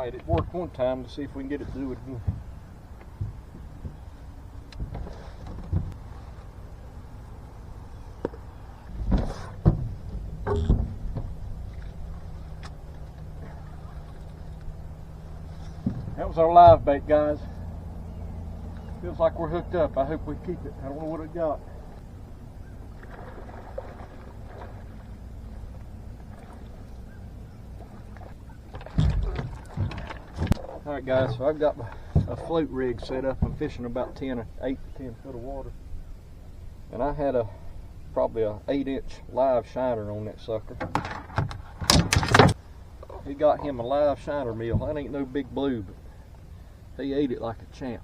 Alright, it worked one time. Let's see if we can get it to do it again. That was our live bait, guys. Feels like we're hooked up. I hope we keep it. I don't know what it got. Alright guys, so I've got a float rig set up. I'm fishing about 8 to 10 foot of water. And I had probably a 8-inch live shiner on that sucker. He got him a live shiner meal. That ain't no big blue, but he ate it like a champ.